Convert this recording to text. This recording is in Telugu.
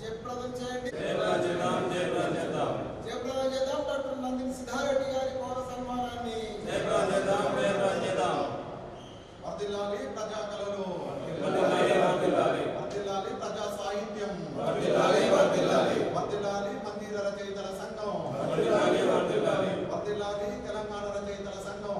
జయప్రదం చేయండి. జయప్రదం చేద్దాం. డాక్టర్ నందిని సిద్ధారెడ్డి గారి పౌర సన్మానాన్ని వర్ధిల్లాలి ప్రజా కళలు, వర్ధిల్లాలి ప్రజా సాహిత్యం, వర్ధిల్లాలి మందిర రచయితల సంఘం, వర్ధిల్లాలి తెలంగాణ రచయితల సంఘం.